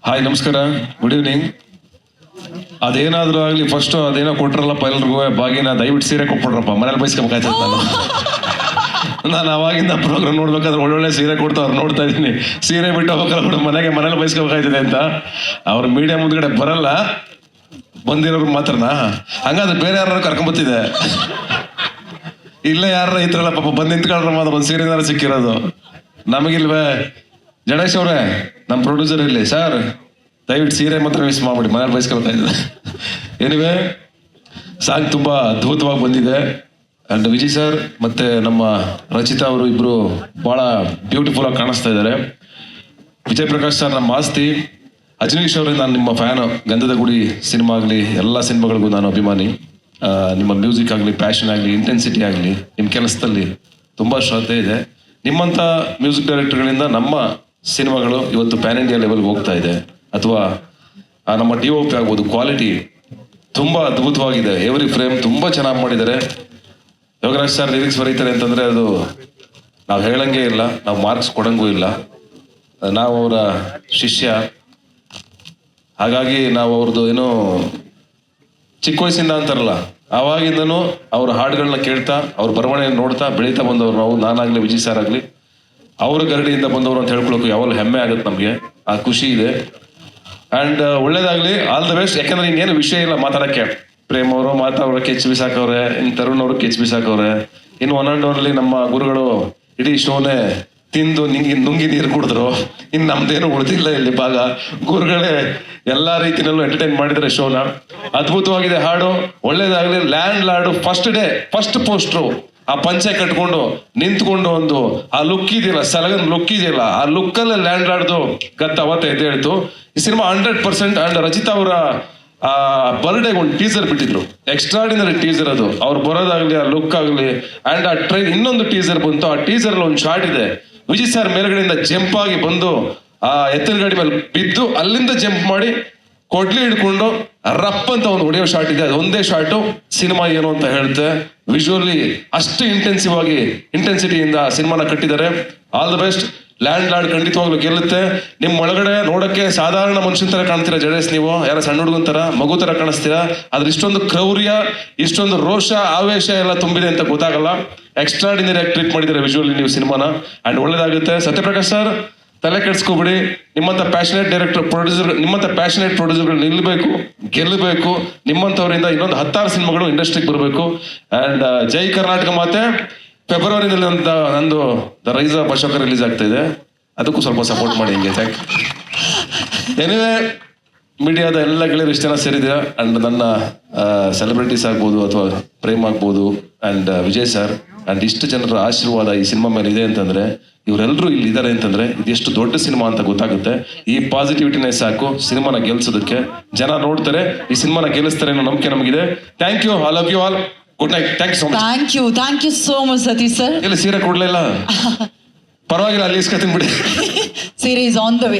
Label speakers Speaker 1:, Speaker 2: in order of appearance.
Speaker 1: Hi ನಮಸ್ಕಾರ, good evening. ಅದೇನಾದ್ರೂ ಆಗಲಿ, first ಅದೇನೋ ಕೊಟ್ರಲ್ಲಪ್ಪ ಎಲ್ರಿಗೂ ಬಾಗಿನ, ದಯವಿಟ್ಟು ಸೀರೆ ಕೊಟ್ಬಿಡ್ರಪ್ಪ, ಮನೇಲಿ ಬಯಸ್ಕೋಬೇಕಾಯ್ತದೆ. ನಾನು ಅವಾಗಿಂದ ಪ್ರೋಗ್ರಾಮ್ ನೋಡ್ಬೇಕಾದ್ರೆ ಒಳ್ಳೊಳ್ಳೆ ಸೀರೆ ಕೊಡ್ತಾವ್ರು ನೋಡ್ತಾ ಇದ್ದೀನಿ. ಸೀರೆ ಬಿಟ್ಟು ಹೋಗ್ಬೇಕಲ್ಲ ಮನೇಲಿ ಬಯಸ್ಕೋಬೇಕಾಯ್ತದೆ ಅಂತ. ಅವ್ರ ಮೀಡಿಯಾ ಮುಂದ್ಗಡೆ ಬರಲ್ಲ, ಬಂದಿರೋರು ಮಾತ್ರನಾ? ಹಂಗಾದ್ರೆ ಬೇರೆ ಯಾರು ಕರ್ಕೊಂಬತ್ತಿದೆ? ಇಲ್ಲೇ ಯಾರ ಇದ್ರಲ್ಲ ಪಾಪ ಬಂದು ನಿಂತ್ಕೊಂಡ್ರೆ ಮಾತ್ರ ಒಂದು ಸೀರೆನಾರ ಸಿಕ್ಕಿರೋದು. ನಮಗಿಲ್ವೇ? ಜಡೇಶ್ ಅವ್ರೆ, ನಮ್ಮ ಪ್ರೊಡ್ಯೂಸರ್ ಇಲ್ಲಿ, ಸರ್ ದಯವಿಟ್ಟು ಸೀರೆ ಮಾತ್ರ ಮಿಸ್ ಮಾಡ್ಬಿಡಿ, ಮನೇಲಿ ಬಯಸ್ಕೊಳ್ತಾ ಇದ್ದಾರೆ. ಏನಿವೆ, ಸಾಂಗ್ ತುಂಬ ಅದ್ಭುತವಾಗಿ ಬಂದಿದೆ. ಆ್ಯಂಡ್ ವಿಜಯ್ ಸರ್ ಮತ್ತು ನಮ್ಮ ರಚಿತಾ ಅವರು ಇಬ್ಬರು ಭಾಳ ಬ್ಯೂಟಿಫುಲ್ ಆಗಿ ಕಾಣಿಸ್ತಾ ಇದ್ದಾರೆ. ವಿಜಯ್ ಪ್ರಕಾಶ್ ಸರ್ ನಮ್ಮ ಆಸ್ತಿ. ಅಜನೀಶ್ ಅವರೇ, ನಾನು ನಿಮ್ಮ ಫ್ಯಾನು. ಗಂಧದ ಗುಡಿ ಸಿನಿಮಾ ಆಗಲಿ, ಎಲ್ಲ ಸಿನಿಮಾಗಳಿಗೂ ನಾನು ಅಭಿಮಾನಿ. ನಿಮ್ಮ ಮ್ಯೂಸಿಕ್ ಆಗಲಿ, ಪ್ಯಾಷನ್ ಆಗಲಿ, ಇಂಟೆನ್ಸಿಟಿ ಆಗಲಿ, ನಿಮ್ಮ ಕೆಲಸದಲ್ಲಿ ತುಂಬ ಶ್ರದ್ಧೆ ಇದೆ. ನಿಮ್ಮಂಥ ಮ್ಯೂಸಿಕ್ ಡೈರೆಕ್ಟರ್ಗಳಿಂದ ನಮ್ಮ ಸಿನಿಮಾಗಳು ಇವತ್ತು ಪ್ಯಾನ್ ಇಂಡಿಯಾ ಲೆವೆಲ್ಗೆ ಹೋಗ್ತಾ ಇದೆ. ಅಥವಾ ನಮ್ಮ DOP ಆಗ್ಬೋದು, ಕ್ವಾಲಿಟಿ ತುಂಬ ಅದ್ಭುತವಾಗಿದೆ. ಎವ್ರಿ ಫ್ರೇಮ್ ತುಂಬ ಚೆನ್ನಾಗಿ ಮಾಡಿದ್ದಾರೆ. ಯೋಗರಾಜ್ ಸರ್ ಲಿರಿಕ್ಸ್ ಬರೀತಾರೆ ಅಂತಂದರೆ ಅದು ನಾವು ಹೇಳಂಗೆ ಇಲ್ಲ, ನಾವು ಮಾರ್ಕ್ಸ್ ಕೊಡಂಗೂ ಇಲ್ಲ. ನಾವು ಅವರ ಶಿಷ್ಯ. ಹಾಗಾಗಿ ನಾವು ಅವ್ರದ್ದು ಏನೋ ಚಿಕ್ಕ ವಯಸ್ಸಿಂದ ಅಂತಾರಲ್ಲ, ಆವಾಗಿಂದನೂ ಅವ್ರ ಹಾಡುಗಳನ್ನ ಕೇಳ್ತಾ, ಅವ್ರ ಬರವಣಿಗೆ ನೋಡ್ತಾ ಬೆಳೀತಾ ಬಂದವರು ನಾವು. ನಾನಾಗಲಿ, ವಿಜಯ್ ಸರ್ ಆಗಲಿ, ಅವ್ರ ಗರಡಿಯಿಂದ ಬಂದವರು ಅಂತ ಹೇಳ್ಕೊಳಕ್ಕೂ ಯಾವಾಗಲೂ ಹೆಮ್ಮೆ ಆಗುತ್ತೆ ನಮಗೆ. ಆ ಖುಷಿ ಇದೆ. ಆ್ಯಂಡ್ ಒಳ್ಳೇದಾಗಲಿ, ಆಲ್ ದ ಬೆಸ್ಟ್. ಯಾಕಂದ್ರೆ ಇನ್ನೇನು ವಿಷಯ ಇಲ್ಲ ಮಾತಾಡೋಕ್ಕೆ. ಪ್ರೇಮ್ ಅವರು ಮಾತಾಡೋರು ಕೆಚ್ ಬಿಸಾಕವ್ರೆ, ಇನ್ನು ತರುಣ್ ಅವರು ಕೆಚ್ ಬಿಸಾಕವ್ರೆ. ಇನ್ನು 1 and 1 ನಮ್ಮ ಗುರುಗಳು ಇಡೀ ಶೋನೇ ತಿಂದು ನುಂಗಿ ನೀರು ಕುಡಿದ್ರು. ಇನ್ನು ನಮ್ದೇನು ಉಳಿದಿಲ್ಲ ಇಲ್ಲಿ ಭಾಗ. ಗುರುಗಳೇ ಎಲ್ಲ ರೀತಿಯಲ್ಲೂ ಎಂಟರ್ಟೈನ್ ಮಾಡಿದರೆ ಶೋನ. ಅದ್ಭುತವಾಗಿದೆ ಹಾಡು, ಒಳ್ಳೇದಾಗಲಿ. Land lord first day first poster, ಆ ಪಂಚೆ ಕಟ್ಕೊಂಡು ನಿಂತ್ಕೊಂಡು ಒಂದು ಆ ಲುಕ್ ಇದೆಯಲ್ಲ, ಸಲಗನ್ ಲುಕ್ ಇದೆಯಲ್ಲ, ಆ ಲುಕ್ಕಲ್ಲೇ ಲ್ಯಾಂಡ್ ಲಾರ್ಡ್ದು ಗತ್ತ ಅವತ್ತೆ ಎದ್ದು ಹೇಳ್ತು. ಈ ಸಿನಿಮಾ 100%. ಆ್ಯಂಡ್ ರಚಿತಾ ಅವರ ಆ ಬರ್ಡೇಗೆ ಒಂದು ಟೀಸರ್ ಬಿಟ್ಟಿದ್ರು, ಎಕ್ಸ್ಟ್ರಾಡಿನರಿ ಟೀಸರ್ ಅದು. ಅವ್ರು ಬರೋದಾಗ್ಲಿ, ಆ ಲುಕ್ ಆಗಲಿ. ಆ್ಯಂಡ್ ಆ ಟ್ರೈನ್ ಇನ್ನೊಂದು ಟೀಸರ್ ಬಂತು. ಆ ಟೀಸರ್ ಒಂದು ಶಾರ್ಟ್ ಇದೆ, ವಿಜಯ್ ಸರ್ ಮೇಲ್ಗಡೆಯಿಂದ ಜಂಪ್ ಆಗಿ ಬಂದು ಆ ಎತ್ತಿನ ಗಾಡಿ ಮೇಲೆ ಬಿದ್ದು ಅಲ್ಲಿಂದ ಜಂಪ್ ಮಾಡಿ ಕೊಡ್ಲಿ ಹಿಡ್ಕೊಂಡು ರಪ್ ಅಂತ ಒಂದು ಹೊಡೆಯೋ ಶಾರ್ಟ್ ಇದೆ. ಅದು ಒಂದೇ ಶಾರ್ಟು ಸಿನಿಮಾ ಏನು ಅಂತ ಹೇಳುತ್ತೆ. ವಿಜುವಲಿ ಅಷ್ಟು ಇಂಟೆನ್ಸಿಟಿಯಿಂದ ಸಿನಿಮಾನ ಕಟ್ಟಿದ್ದಾರೆ. All the best. Land lord ಖಂಡಿತವಾಗ್ಲೂ ಗೆಲ್ಲುತ್ತೆ. ನಿಮ್ಮ ಒಳಗಡೆ ನೋಡಕ್ಕೆ ಸಾಧಾರಣ ಮನುಷ್ಯನ ತರ ಕಾಣ್ತೀರಾ ಜಡೇಶ್, ನೀವು ಯಾರ ಸಣ್ಣ ಹುಡುಗನ ತರ, ಮಗು ತರ ಕಾಣಿಸ್ತೀರಾ. ಆದ್ರೆ ಇಷ್ಟೊಂದು ಕ್ರೌರ್ಯ, ಇಷ್ಟೊಂದು ರೋಷ, ಆವೇಶ ಎಲ್ಲ ತುಂಬಿದೆ ಅಂತ ಗೊತ್ತಾಗಲ್ಲ. ಎಕ್ಸ್ಟ್ರಾಡಿನರಿ ಆಗಿ ಟ್ರೀಟ್ ಮಾಡಿದ್ದಾರೆ ವಿಜುವಲಿ ನೀವು ಸಿನಿಮಾನ. ಅಂಡ್ ಒಳ್ಳೇದಾಗುತ್ತೆ. ಸತ್ಯಪ್ರಕಾಶ್ ಸರ್, ತಲೆ ಕೆಡಿಸ್ಕೊಬಿಡಿ. ನಿಮ್ಮಂತ ಪ್ಯಾಷನೇಟ್ ಪ್ರೊಡ್ಯೂಸರ್ಗಳು ನಿಲ್ಲಬೇಕು, ಗೆಲ್ಲಬೇಕು. ನಿಮ್ಮಂಥವರಿಂದ ಇನ್ನೊಂದು 16 ಸಿನಿಮಾಗಳು ಇಂಡಸ್ಟ್ರಿಗೆ ಬರಬೇಕು. ಅಂಡ್ ಜೈ ಕರ್ನಾಟಕ ಮಾತೆ. ಫೆಬ್ರವರಿನಲ್ಲಿ ನಂದು the rise of Ashoka release ಆಗ್ತಾ ಇದೆ, ಅದಕ್ಕೂ ಸ್ವಲ್ಪ ಸಪೋರ್ಟ್ ಮಾಡಿ ಹಿಂಗೆ. Thank you. ಎನಿವೆ, ಮೀಡಿಯಾದ ಎಲ್ಲ ಗೆಳೆಯರು ಇಷ್ಟು ಜನ ಸೇರಿದ್ದೀರಾ. ಅಂಡ್ ನನ್ನ ಸೆಲೆಬ್ರಿಟೀಸ್ ಆಗ್ಬೋದು, ಅಥವಾ ಪ್ರೇಮ್ ಆಗ್ಬೋದು, ಅಂಡ್ ವಿಜಯ್ ಸರ್, ಅಂಡ್ ಇಷ್ಟು ಜನರ ಆಶೀರ್ವಾದ ಈ ಸಿನಿಮಾ ಮೇಲೆ ಇದೆ ಅಂತಂದ್ರೆ, ಇವರೆಲ್ಲರೂ ಇಲ್ಲಿ ಇದ್ದಾರೆ ಅಂತಂದ್ರೆ ಇದು ಎಷ್ಟು ದೊಡ್ಡ ಸಿನಿಮಾ ಅಂತ ಗೊತ್ತಾಗುತ್ತೆ. ಈ ಪಾಸಿಟಿವಿಟಿನೇ ಸಾಕು ಸಿನಿಮಾನ ಗೆಲ್ಸೋದಕ್ಕೆ. ಜನ ನೋಡ್ತಾರೆ, ಈ ಸಿನಿಮಾನ ಗೆಲ್ಲಿಸ್ತಾರೆ ಅನ್ನೋ ನಂಬಿಕೆ ನಮಗಿದೆ. Thank you. I love you all. Good night. Thank you so much.
Speaker 2: Thank you so much Satish sir.
Speaker 1: ಇಲ್ಲ, ಸೀರೆ ಕೊಡ್ಲಿಲ್ಲ, ಪರವಾಗಿಲ್ಲ, ಅಲ್ಲಿ ಇಸ್ಕೊತೀನಿ ಬಿಡಿ.
Speaker 2: ಸೀರೆ ಇಸ್ ಆನ್ ದ ವೇ.